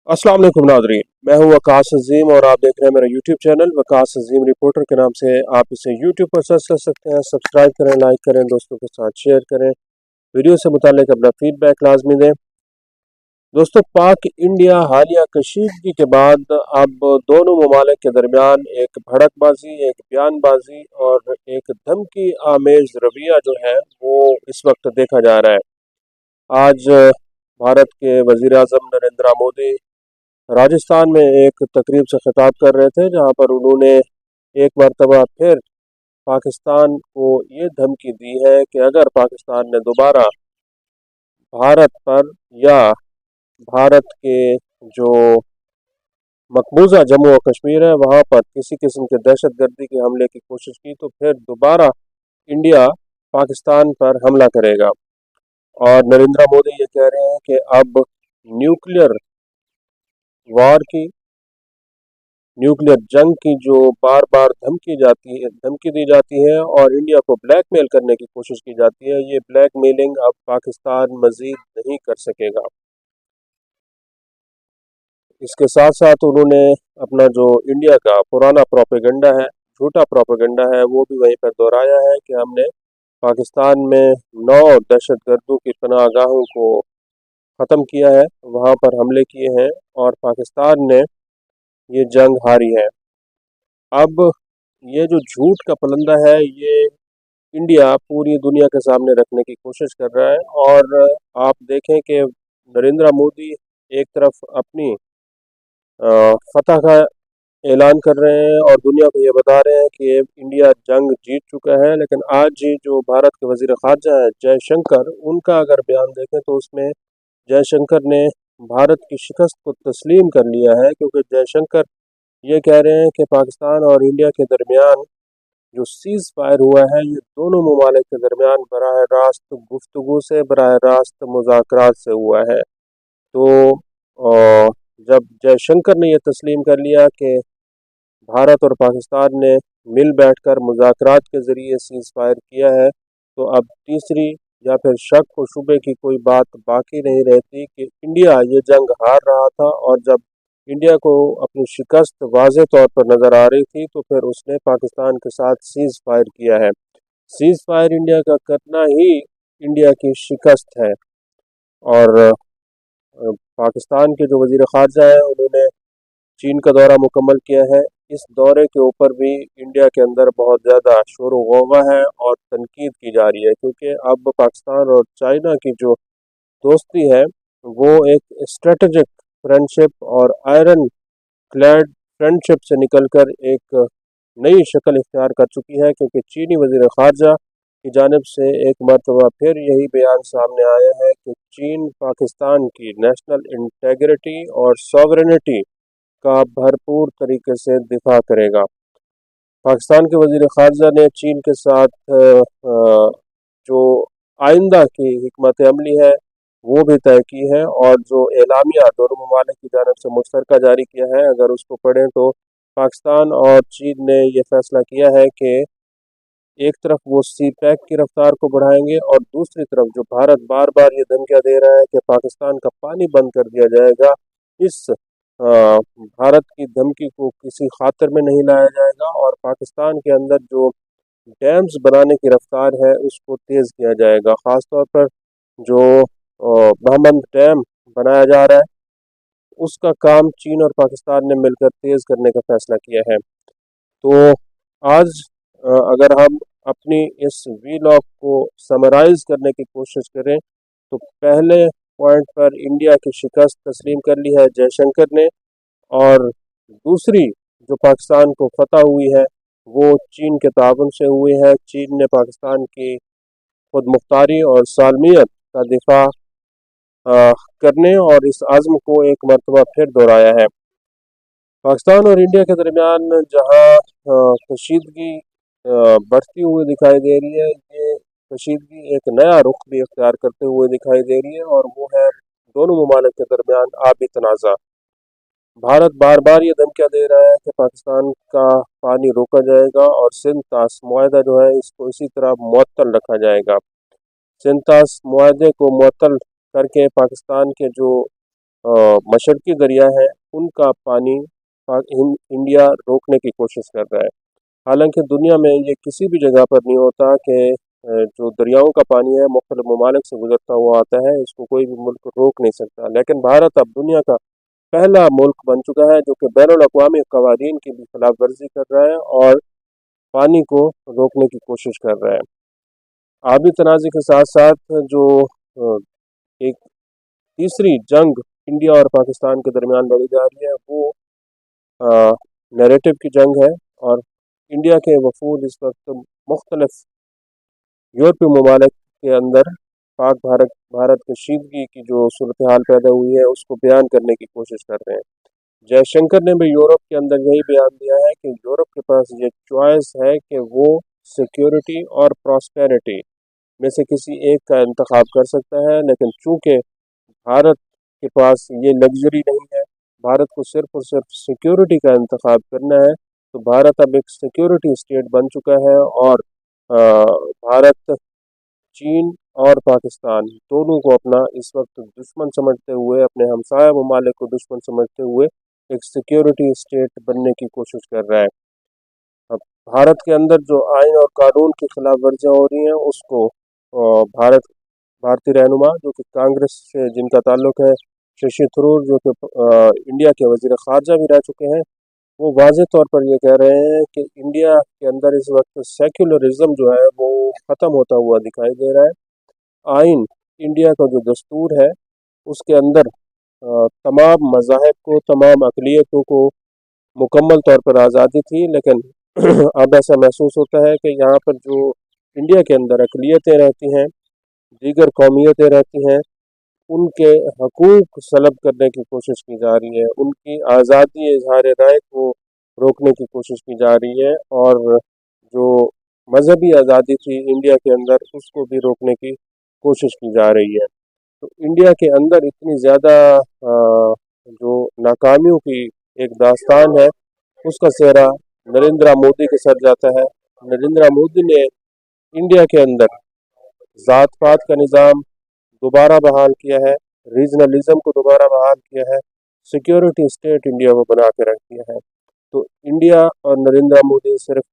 अस्सलाम वालेकुम नादरीन, मैं हूं वकास अजीम और आप देख रहे हैं मेरा यूट्यूब चैनल वकास अजीम रिपोर्टर के नाम से। आप इसे यूट्यूब पर सर्च कर सकते हैं। सब्सक्राइब करें, लाइक करें, दोस्तों के साथ शेयर करें। वीडियो से मुताल्लिक अपना फीडबैक लाजमी दें। दोस्तों, पाक इंडिया हालिया कशीदगी के बाद अब दोनों ममालिक के दरमियान एक भड़कबाजी, एक बयानबाजी और एक धमकी आमेज रवैया जो है वो इस वक्त देखा जा रहा है। आज भारत के वजीर आज़म नरेंद्र मोदी राजस्थान में एक तकरीब से खिताब कर रहे थे, जहां पर उन्होंने एक मरतबा फिर पाकिस्तान को ये धमकी दी है कि अगर पाकिस्तान ने दोबारा भारत पर या भारत के जो मकबूजा जम्मू और कश्मीर है वहां पर किसी किस्म के दहशत गर्दी के हमले की कोशिश की तो फिर दोबारा इंडिया पाकिस्तान पर हमला करेगा। और नरेंद्र मोदी ये कह रहे हैं कि अब न्यूक्लियर वार की, न्यूक्लियर जंग की जो बार बार धमकी दी जाती है और इंडिया को ब्लैकमेल करने की कोशिश की जाती है, ये ब्लैकमेलिंग अब पाकिस्तान मजीद नहीं कर सकेगा। इसके साथ साथ उन्होंने अपना जो इंडिया का पुराना प्रोपेगेंडा है, झूठा प्रोपेगेंडा है, वो भी वहीं पर दोहराया है कि हमने पाकिस्तान में 9 दहशतगर्दों की पनाहगाहों को ख़त्म किया है, वहाँ पर हमले किए हैं और पाकिस्तान ने ये जंग हारी है। अब ये जो झूठ का पलंदा है ये इंडिया पूरी दुनिया के सामने रखने की कोशिश कर रहा है। और आप देखें कि नरेंद्र मोदी एक तरफ अपनी फतह का ऐलान कर रहे हैं और दुनिया को ये बता रहे हैं कि इंडिया जंग जीत चुका है, लेकिन आज ही जो भारत के वजीर खारजा है जयशंकर, उनका अगर बयान देखें तो उसमें जयशंकर ने भारत की शिकस्त को तस्लीम कर लिया है, क्योंकि जयशंकर ये कह रहे हैं कि पाकिस्तान और इंडिया के दरमियान जो सीज़ फायर हुआ है ये दोनों ममालिक के दरमियान बराह रास्त गुफ्तगू से, बराह रास्त मुज़ाकरात से हुआ है। तो जब जयशंकर ने यह तस्लीम कर लिया कि भारत और पाकिस्तान ने मिल बैठकर मुज़ाकरात के ज़रिए सीज़ फायर किया है, तो अब तीसरी या फिर शक व शुबे की कोई बात बाकी नहीं रहती कि इंडिया ये जंग हार रहा था, और जब इंडिया को अपनी शिकस्त वाज़े तौर पर नज़र आ रही थी तो फिर उसने पाकिस्तान के साथ सीज़ फायर किया है। सीज़ फायर इंडिया का करना ही इंडिया की शिकस्त है। और पाकिस्तान के जो वज़ीर ख़ारजा है उन्होंने चीन का दौरा मुकम्मल किया है। इस दौरे के ऊपर भी इंडिया के अंदर बहुत ज़्यादा शोर व गौगा है और तनकीद की जा रही है, क्योंकि अब पाकिस्तान और चाइना की जो दोस्ती है वो एक स्ट्रेटजिक फ्रेंडशिप और आयरन क्लैड फ्रेंडशिप से निकलकर एक नई शक्ल इख्तियार कर चुकी है, क्योंकि चीनी वज़ीर ख़ारजा की जानिब से एक मरतबा फिर यही बयान सामने आया है कि चीन पाकिस्तान की नेशनल इंटेग्रिटी और सॉवरेनिटी का भरपूर तरीके से दिफा करेगा। पाकिस्तान के वज़ीर ख़ारजा ने चीन के साथ जो आइंदा की हिकमत अमली है वो भी तय की है, और जो एलामिया दोनों ममालिक की जानिब से मुश्तरका जारी किया है, अगर उसको पढ़ें तो पाकिस्तान और चीन ने यह फैसला किया है कि एक तरफ वो सी पैक की रफ्तार को बढ़ाएंगे और दूसरी तरफ जो भारत बार बार ये धमकियाँ दे रहा है कि पाकिस्तान का पानी बंद कर दिया जाएगा, इस भारत की धमकी को किसी खातिर में नहीं लाया जाएगा और पाकिस्तान के अंदर जो डैम्स बनाने की रफ्तार है उसको तेज़ किया जाएगा। ख़ास तौर पर जो बहमंद डैम बनाया जा रहा है उसका काम चीन और पाकिस्तान ने मिलकर तेज़ करने का फैसला किया है। तो आज अगर हम अपनी इस वीलॉग को समराइज़ करने की कोशिश करें तो पहले पॉइंट पर इंडिया की शिकस्त तस्लीम कर ली है जयशंकर ने, और दूसरी जो पाकिस्तान को फतह हुई है वो चीन के ताउन से हुई है। चीन ने पाकिस्तान की खुद मुख्तारी और सालमियत का दिफा करने और इस आज़म को एक मरतबा फिर दोहराया है। पाकिस्तान और इंडिया के दरमियान जहाँ कशीदगी बढ़ती हुई दिखाई दे रही है, ये कशीदगी एक नया रुख भी इख्तियार करते हुए दिखाई दे रही है, और वो है दोनों ममालिक के दरमियान आबी तनाज़ा। भारत बार बार ये धमकियाँ दे रहा है कि पाकिस्तान का पानी रोका जाएगा और सिंध तास मुआहदा जो है इसको इसी तरह मुअत्तल रखा जाएगा। सिंध तास मुआहदे को मुअत्तल करके पाकिस्तान के जो मशरकी दरिया है उनका पानी इंडिया रोकने की कोशिश कर रहा है। हालांकि दुनिया में ये किसी भी जगह पर नहीं होता कि जो दरियाओं का पानी है मुख्तलिफ ममालिक से गुजरता हुआ आता है, इसको कोई भी मुल्क रोक नहीं सकता। लेकिन भारत अब दुनिया का पहला मुल्क बन चुका है जो कि बैनुल अक़वामी क़वानीन की भी खिलाफ वर्जी कर रहा है और पानी को रोकने की कोशिश कर रहा है। आबी तनाज़े के साथ साथ जो एक तीसरी जंग इंडिया और पाकिस्तान के दरमियान लड़ी जा रही है वो नैरेटिव की जंग है। और इंडिया के वफूद इस वक्त मुख्तलिफ यूरोपीय ममालिक के अंदर पाक भारत कशीदगी की जो सूरत हाल पैदा हुई है उसको बयान करने की कोशिश कर रहे हैं। जयशंकर ने भी यूरोप के अंदर यही बयान दिया है कि यूरोप के पास ये चॉइस है कि वो सिक्योरिटी और प्रॉस्पेरिटी में से किसी एक का इंतखाब कर सकता है, लेकिन चूंकि भारत के पास ये लग्जरी नहीं है, भारत को सिर्फ और सिर्फ सिक्योरिटी का इंतखाब करना है, तो भारत अब एक सिक्योरिटी स्टेट बन चुका है। और भारत चीन और पाकिस्तान दोनों को अपना इस वक्त दुश्मन समझते हुए, अपने हमसाया ममालिक को दुश्मन समझते हुए एक सिक्योरिटी स्टेट बनने की कोशिश कर रहा है। अब भारत के अंदर जो आइन और कानून की खिलाफ वर्जियाँ हो रही हैं उसको भारतीय रहनुमा जो कि कांग्रेस से जिनका ताल्लुक है, शशि थरूर जो कि इंडिया के वज़ीर ख़ारजा भी रह चुके हैं, वो वाज़ेह तौर पर ये कह रहे हैं कि इंडिया के अंदर इस वक्त सेक्युलरिज्म जो है वो ख़त्म होता हुआ दिखाई दे रहा है। आइन इंडिया का जो दस्तूर है उसके अंदर तमाम मज़ाहिब को, तमाम अक़लियतों को मुकम्मल तौर पर आज़ादी थी, लेकिन अब ऐसा महसूस होता है कि यहाँ पर जो इंडिया के अंदर अक़लियतें रहती हैं, दीगर कौमियतें रहती हैं, उनके हकूक़ सलब करने की कोशिश की जा रही है, उनकी आज़ादी इज़हार राय को रोकने की कोशिश की जा रही है, और जो मजहबी आज़ादी थी इंडिया के अंदर उसको भी रोकने की कोशिश की जा रही है। तो इंडिया के अंदर इतनी ज़्यादा जो नाकामियों की एक दास्तान है उसका सेहरा नरेंद्र मोदी के सर जाता है। नरेंद्र मोदी ने इंडिया के अंदर ज़ात पात का निज़ाम दोबारा बहाल किया है, रीजनलिज्म को दोबारा बहाल किया है, सिक्योरिटी स्टेट इंडिया को बना के रख दिया है। तो इंडिया और नरेंद्र मोदी सिर्फ